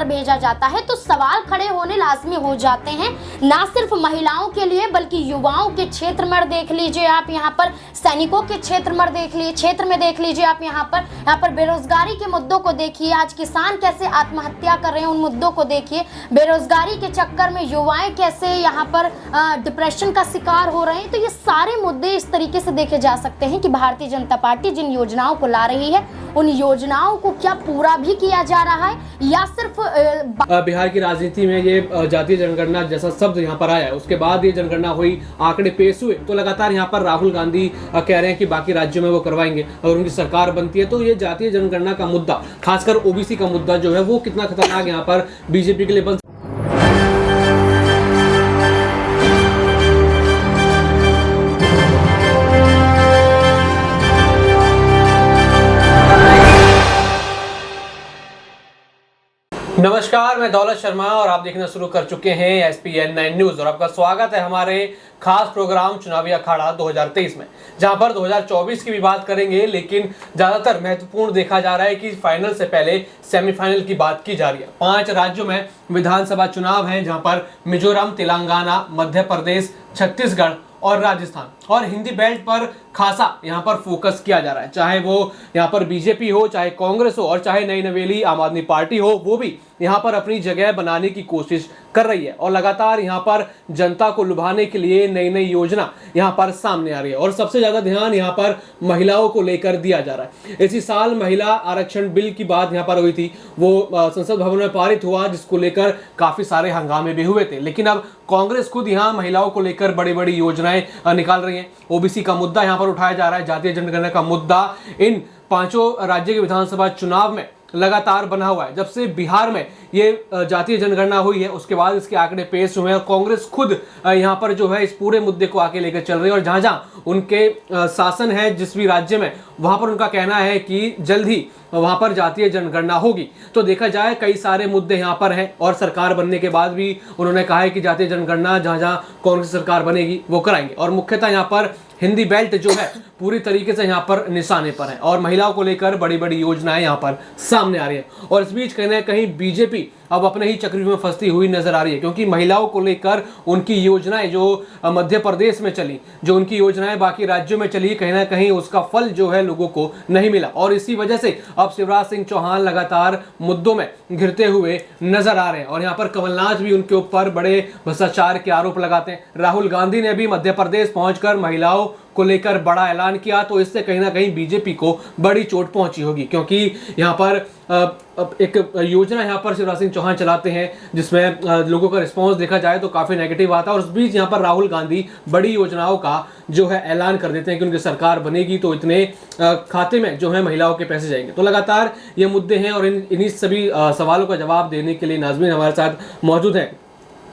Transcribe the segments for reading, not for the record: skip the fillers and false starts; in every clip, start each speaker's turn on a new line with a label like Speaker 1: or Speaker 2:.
Speaker 1: भेजा जाता है तो सवाल खड़े होने लाजमी हो जाते हैं, ना सिर्फ महिलाओं के लिए बल्कि युवाओं के क्षेत्र में देख लीजिए आप, यहाँ पर सैनिकों के क्षेत्र में देख लीजिए आप, यहाँ पर बेरोजगारी के मुद्दों को देखिए, आज किसान कैसे आत्महत्या कर रहे हैं उन मुद्दों को देखिए, बेरोजगारी के चक्कर में युवाएं कैसे यहाँ पर डिप्रेशन का शिकार हो रहे हैं। तो ये सारे मुद्दे इस तरीके से देखे जा सकते हैं कि भारतीय जनता पार्टी जिन योजनाओं को ला रही है उन योजनाओं को क्या पूरा भी किया जा रहा है या सिर्फ
Speaker 2: बिहार की राजनीति में ये जातीय जनगणना जैसा शब्द यहाँ पर आया है, उसके बाद ये जनगणना हुई, आंकड़े पेश हुए, तो लगातार यहाँ पर राहुल गांधी कह रहे हैं कि बाकी राज्यों में वो करवाएंगे अगर उनकी सरकार बनती है। तो ये जातीय जनगणना का मुद्दा, खासकर ओबीसी का मुद्दा जो है वो कितना खतरनाक यहाँ पर बीजेपी के लिए बन नमस्कार, मैं दौलत शर्मा और आप देखना शुरू कर चुके हैं SPN9 न्यूज और आपका स्वागत है हमारे खास प्रोग्राम चुनावी अखाड़ा 2023 में, जहां पर 2024 की भी बात करेंगे, लेकिन ज्यादातर महत्वपूर्ण देखा जा रहा है कि फाइनल से पहले सेमीफाइनल की बात की जा रही है। 5 राज्यों में विधानसभा चुनाव हैं, जहां पर मिजोरम, तेलंगाना, मध्य प्रदेश, छत्तीसगढ़ और राजस्थान, और हिंदी बेल्ट पर खासा यहाँ पर फोकस किया जा रहा है। चाहे वो यहाँ पर बीजेपी हो, चाहे कांग्रेस हो और चाहे नई नवेली आम आदमी पार्टी हो, वो भी यहाँ पर अपनी जगह बनाने की कोशिश कर रही है और लगातार यहाँ पर जनता को लुभाने के लिए नई नई योजना यहाँ पर सामने आ रही है। और सबसे ज्यादा ध्यान यहाँ पर महिलाओं को लेकर दिया जा रहा है। इसी साल महिला आरक्षण बिल की बात यहाँ पर हुई थी, वो संसद भवन में पारित हुआ, जिसको लेकर काफी सारे हंगामे भी हुए थे। लेकिन अब कांग्रेस खुद यहाँ महिलाओं को लेकर बड़ी बड़ी योजनाएं निकाल रही है। ओबीसी का मुद्दा यहाँ पर उठाया जा रहा है, जातीय जनगणना का मुद्दा इन 5 राज्य के विधानसभा चुनाव में लगातार बना हुआ है। जब से बिहार में ये जातीय जनगणना हुई है उसके बाद इसके आंकड़े पेश हुए हैं और कांग्रेस खुद यहाँ पर जो है इस पूरे मुद्दे को आके लेकर चल रही है। और जहां जहां उनके शासन है जिस भी राज्य में, वहां पर उनका कहना है कि जल्द ही वहां पर जातीय जनगणना होगी। तो देखा जाए कई सारे मुद्दे यहाँ पर हैं और सरकार बनने के बाद भी उन्होंने कहा है कि जातीय जनगणना जहां जहां कांग्रेस सरकार बनेगी वो कराएंगे। और मुख्यतः यहाँ पर हिंदी बेल्ट जो है पूरी तरीके से यहाँ पर निशाने पर है और महिलाओं को लेकर बड़ी बड़ी योजनाएं यहाँ पर सामने आ रही है। और इस बीच कहीं ना कहीं बीजेपी अब अपने ही चक्रव्यूह में फंसती हुई नजर आ रही है, क्योंकि महिलाओं को लेकर उनकी योजनाएं जो मध्य प्रदेश में चली, जो उनकी योजनाएं बाकी राज्यों में चली, कहीं ना कहीं उसका फल जो है लोगों को नहीं मिला। और इसी वजह से अब शिवराज सिंह चौहान लगातार मुद्दों में घिरते हुए नजर आ रहे हैं और यहाँ पर कमलनाथ भी उनके ऊपर बड़े भ्रष्टाचार के आरोप लगाते हैं। राहुल गांधी ने भी मध्य प्रदेश पहुंचकर महिलाओं को लेकर बड़ा ऐलान किया, तो इससे कहीं ना कहीं बीजेपी को बड़ी चोट पहुंची होगी, क्योंकि यहाँ पर एक योजना यहाँ पर शिवराज सिंह चौहान चलाते हैं जिसमें लोगों का रिस्पांस देखा जाए तो काफी नेगेटिव आता है। और उस बीच यहाँ पर राहुल गांधी बड़ी योजनाओं का जो है ऐलान कर देते हैं कि उनकी सरकार बनेगी तो इतने खाते में जो है महिलाओं के पैसे जाएंगे। तो लगातार ये मुद्दे हैं और इन्हीं सभी सवालों का जवाब देने के लिए नाज़मीन हमारे साथ मौजूद है।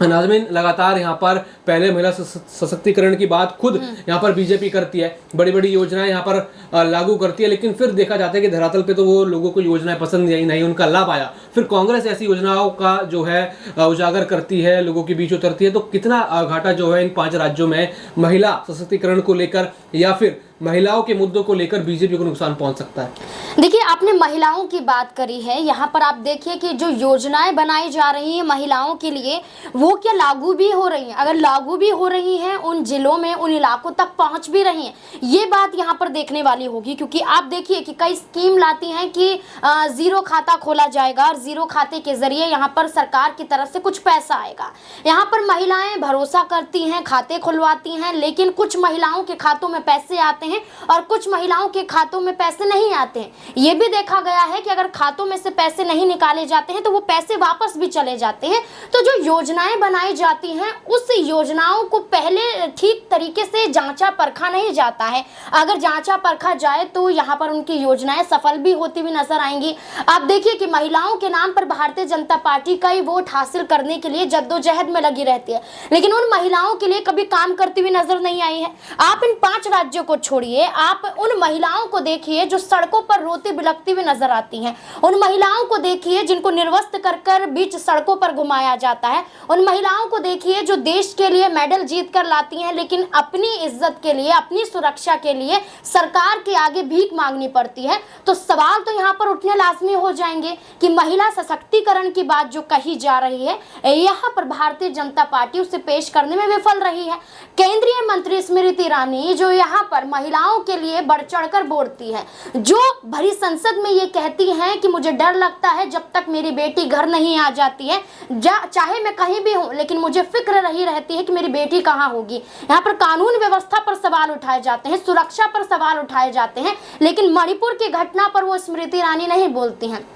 Speaker 2: नाज़मीन, लगातार यहाँ पर पहले महिला सशक्तिकरण की बात खुद यहाँ पर बीजेपी करती है, बड़ी बड़ी योजनाएं यहाँ पर लागू करती है, लेकिन फिर देखा जाता है कि धरातल पे तो वो लोगों को योजनाएं पसंद नहीं उनका लाभ आया। फिर कांग्रेस ऐसी योजनाओं का जो है उजागर करती है, लोगों के बीच उतरती है। तो कितना घाटा जो है इन 5 राज्यों में महिला सशक्तिकरण को लेकर या फिर महिलाओं के मुद्दों को लेकर बीजेपी को नुकसान पहुंच सकता है?
Speaker 1: देखिए, आपने महिलाओं की बात करी है, यहाँ पर आप देखिए कि जो योजनाएं बनाई जा रही हैं महिलाओं के लिए वो क्या लागू भी हो रही हैं? अगर लागू भी हो रही हैं, उन जिलों में, उन इलाकों तक पहुंच भी रही हैं, ये बात यहाँ पर देखने वाली होगी। क्योंकि आप देखिए कि कई स्कीम लाती हैं कि जीरो खाता खोला जाएगा और जीरो खाते के जरिए यहाँ पर सरकार की तरफ से कुछ पैसा आएगा। यहाँ पर महिलाएं भरोसा करती हैं, खाते खुलवाती हैं, लेकिन कुछ महिलाओं के खातों में पैसे आते हैं और कुछ महिलाओं के खातों में पैसे नहीं आते हैं। ये भी देखा गया है कि अगर खातों में से पैसे नहीं निकाले जाते हैं तो वो पैसे वापस भी चले जाते हैं। तो जो योजनाएं बनाई जाती हैं उस योजनाओं को पहले ठीक तरीके से जांचा परखा नहीं जाता है। अगर जांचा परखा जाए तो यहाँ पर उनकी योजनाएं सफल भी होती हुई नजर आएंगी। आप देखिए कि महिलाओं के नाम पर भारतीय जनता पार्टी कई वोट हासिल करने के लिए जद्दोजहद में लगी रहती है, लेकिन उन महिलाओं के लिए कभी काम करती हुई नजर नहीं आई है। आप इन 5 राज्यों को छोड़िए, आप उन महिलाओं को देखिए जो सड़कों पर रोती बिलखती हुई नजर आती हैं। उन महिलाओं को देखिए जिनको निर्वस्त्र कर कर बीच सड़कों पर घुमाया जाता है। उन महिलाओं को देखिए जो देश के लिए मेडल जीत कर लाती हैं, लेकिन अपनी इज्जत के लिए, अपनी सुरक्षा के लिए सरकार के आगे भीख मांगनी पड़ती है। तो सवाल तो यहाँ पर उठने लाजमी हो जाएंगे कि महिला सशक्तिकरण की बात जो कही जा रही है, यहाँ पर भारतीय जनता पार्टी उसे पेश करने में विफल रही है। केंद्रीय मंत्री स्मृति ईरानी जो यहाँ पर महिलाओं के लिए बढ़ चढ़कर बोलती है, जो भरी संसद में ये कहती हैं कि मुझे डर लगता है जब तक मेरी बेटी घर नहीं आ जाती है, चाहे मैं कहीं भी हूँ, लेकिन मुझे फिक्र रही रहती है कि मेरी बेटी कहाँ होगी। यहाँ पर कानून व्यवस्था पर सवाल उठाए जाते हैं, सुरक्षा पर सवाल उठाए जाते हैं, लेकिन मणिपुर की घटना पर वो स्मृति ईरानी नहीं बोलती हैं।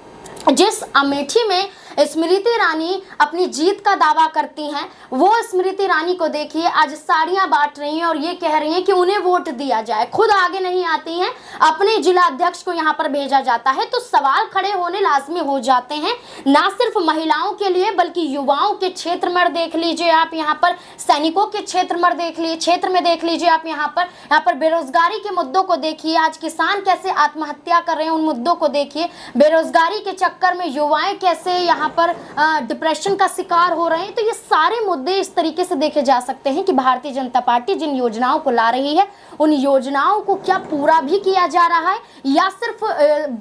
Speaker 1: जिस अमेठी में स्मृति ईरानी अपनी जीत का दावा करती हैं, वो स्मृति ईरानी को देखिए आज साड़ियां बांट रही हैं और ये कह रही हैं कि उन्हें वोट दिया जाए, खुद आगे नहीं आती हैं, अपने जिला अध्यक्ष को यहाँ पर भेजा जाता है। तो सवाल खड़े होने लाजमी हो जाते हैं, ना सिर्फ महिलाओं के लिए बल्कि युवाओं के क्षेत्र में देख लीजिए आप, यहाँ पर सैनिकों के क्षेत्र में देख लीजिए आप, यहाँ पर बेरोजगारी के मुद्दों को देखिए, आज किसान कैसे आत्महत्या कर रहे हैं उन मुद्दों को देखिए, बेरोजगारी के चक्कर में युवाएं कैसे यहाँ पर डिप्रेशन का शिकार हो रहे हैं। तो ये सारे मुद्दे इस तरीके से देखे जा सकते हैं कि भारतीय जनता पार्टी जिन योजनाओं को ला रही है, उन योजनाओं को क्या पूरा भी किया जा रहा है या सिर्फ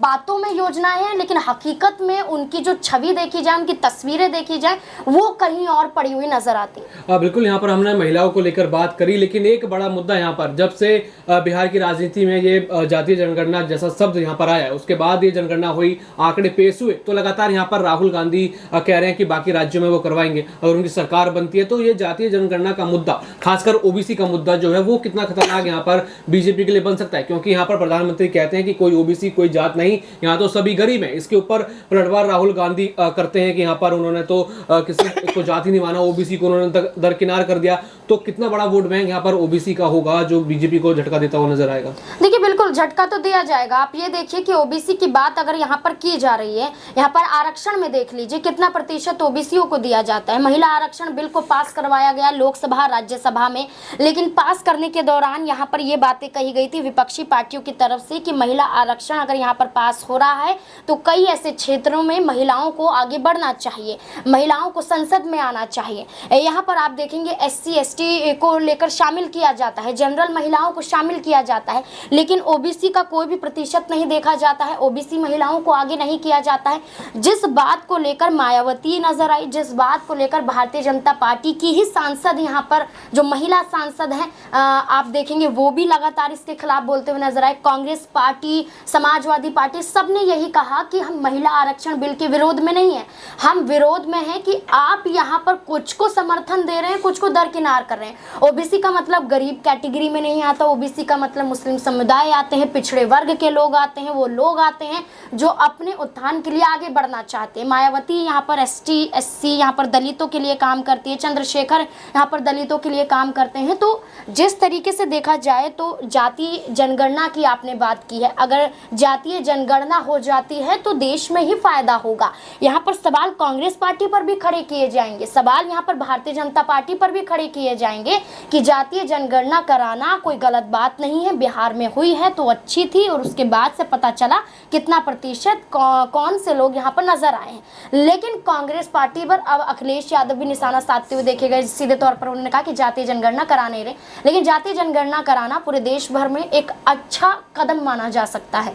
Speaker 1: बातों में योजनाएं हैं, लेकिन हकीकत में उनकी जो छवि देखी जाए, उनकी तस्वीरें देखी जाए, वो कहीं और पड़ी हुई नजर आती है।
Speaker 2: बिल्कुल, यहाँ पर हमने महिलाओं को लेकर बात करी, लेकिन एक बड़ा मुद्दा यहाँ पर जब से बिहार की राजनीति में ये जातीय जनगणना जैसा शब्द यहाँ पर आया, उसके बाद ये जनगणना हुई, आंकड़े पेश हुए, तो लगातार यहाँ पर राहुल गांधी कह रहे हैं कि बाकी राज्यों में वो करवाएंगे, अगर उनकी सरकार बनती है तो ये जातीय जनगणना का मुद्दा, खासकर ओबीसी का मुद्दा जो है वो कितना खतरनाक यहाँ पर बीजेपी के लिए बन सकता है। क्योंकि यहाँ पर प्रधानमंत्री कहते हैं कि कोई ओबीसी कोई जात नहीं, यहाँ तो सभी गरीब हैं। इसके ऊपर पलटवार राहुल गांधी करते हैं कि यहाँ पर उन्होंने तो किसी को जाति नहीं माना, ओबीसी को उन्होंने दरकिनार कर दिया। तो कितना बड़ा वोट बैंक यहाँ पर ओबीसी का होगा जो बीजेपी को झटका देता हुआ नजर आएगा।
Speaker 1: देखिए बिल्कुल झटका तो दिया जाएगा। आप ये देखिए कि ओबीसी की बात अगर यहाँ पर की जा रही है, यहाँ पर आरक्षण में देख लीजिए कितना प्रतिशत ओबीसीओ को दिया जाता है। महिला आरक्षण बिल को पास करवाया गया लोकसभा राज्यसभा में, लेकिन पास करने के दौरान यहाँ पर ये बातें कही गई थी विपक्षी पार्टियों की तरफ से कि महिला आरक्षण अगर यहाँ पर पास हो रहा है तो कई ऐसे क्षेत्रों में महिलाओं को आगे बढ़ना चाहिए, महिलाओं को संसद में आना चाहिए। यहाँ पर आप देखेंगे SC ST को लेकर शामिल किया जाता है, जनरल महिलाओं को शामिल किया जाता है, लेकिन ओबीसी का कोई भी प्रतिशत नहीं देखा जाता है, ओबीसी महिलाओं को आगे नहीं किया जाता है। जिस बात को लेकर मायावती नजर आई, जिस बात को लेकर भारतीय जनता पार्टी की ही सांसद यहाँ पर जो महिला सांसद हैं आप देखेंगे वो भी लगातार इसके खिलाफ बोलते हुए नजर आए। कांग्रेस पार्टी, समाजवादी पार्टी, सब ने यही कहा कि हम महिला आरक्षण बिल के विरोध में नहीं है, हम विरोध में हैं कि आप यहाँ पर कुछ को समर्थन दे रहे हैं, कुछ को दरकिनार कर रहे हैं। ओबीसी का मतलब गरीब कैटेगरी में नहीं आता, ओबीसी का मतलब मुस्लिम समुदाय आते हैं, पिछड़े वर्ग के लोग आते हैं, वो लोग आते हैं जो अपने उत्थान के लिए आगे बढ़ना चाहते हैं। मायावती यहाँ पर ST SC यहाँ पर दलितों के लिए काम करती है, चंद्रशेखर यहाँ पर दलितों के लिए काम करते हैं। तो जिस तरीके से देखा जाए तो जातीय जनगणना की आपने बात की है, अगर जातीय जनगणना हो जाती है तो देश में ही फायदा होगा। यहाँ पर सवाल कांग्रेस पार्टी पर भी खड़े किए जाएंगे, सवाल यहाँ पर भारतीय जनता पार्टी पर भी खड़े किए जाएंगे कि जातीय जनगणना कराना कोई गलत बात नहीं है, बिहार में हुई है तो अच्छी थी और उसके बाद से पता चला कितना प्रतिशत कौन से लोग यहाँ पर नजर आए हैं। लेकिन कांग्रेस पार्टी पर अब अखिलेश यादव भी निशाना साधते हुए देखे गए। सीधे तौर पर उन्होंने कहा कि जातीय जनगणना करा नहीं रहे, लेकिन जातीय जनगणना कराना पूरे देश भर में एक अच्छा कदम माना जा सकता है।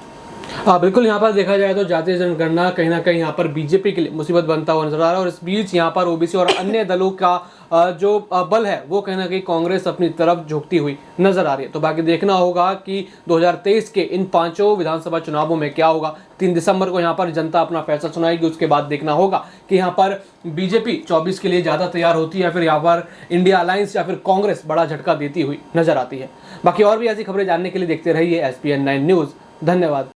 Speaker 2: बिल्कुल, यहाँ पर देखा जाए तो जातीय जनगणना कहीं ना कहीं यहाँ पर बीजेपी के लिए मुसीबत बनता हुआ नजर आ रहा है और इस बीच यहाँ पर ओबीसी और अन्य दलों का जो बल है वो कहीं ना कहीं कांग्रेस अपनी तरफ झुकती हुई नजर आ रही है। तो बाकी देखना होगा कि 2023 के इन 5 विधानसभा चुनावों में क्या होगा। 3 दिसंबर को यहाँ पर जनता अपना फैसला सुनाएगी, उसके बाद देखना होगा कि यहाँ पर बीजेपी 24 के लिए ज़्यादा तैयार होती है या फिर यहाँ पर इंडिया अलायंस या फिर कांग्रेस बड़ा झटका देती हुई नजर आती है। बाकी और भी ऐसी खबरें जानने के लिए देखते रहिए SPN9 न्यूज़। धन्यवाद।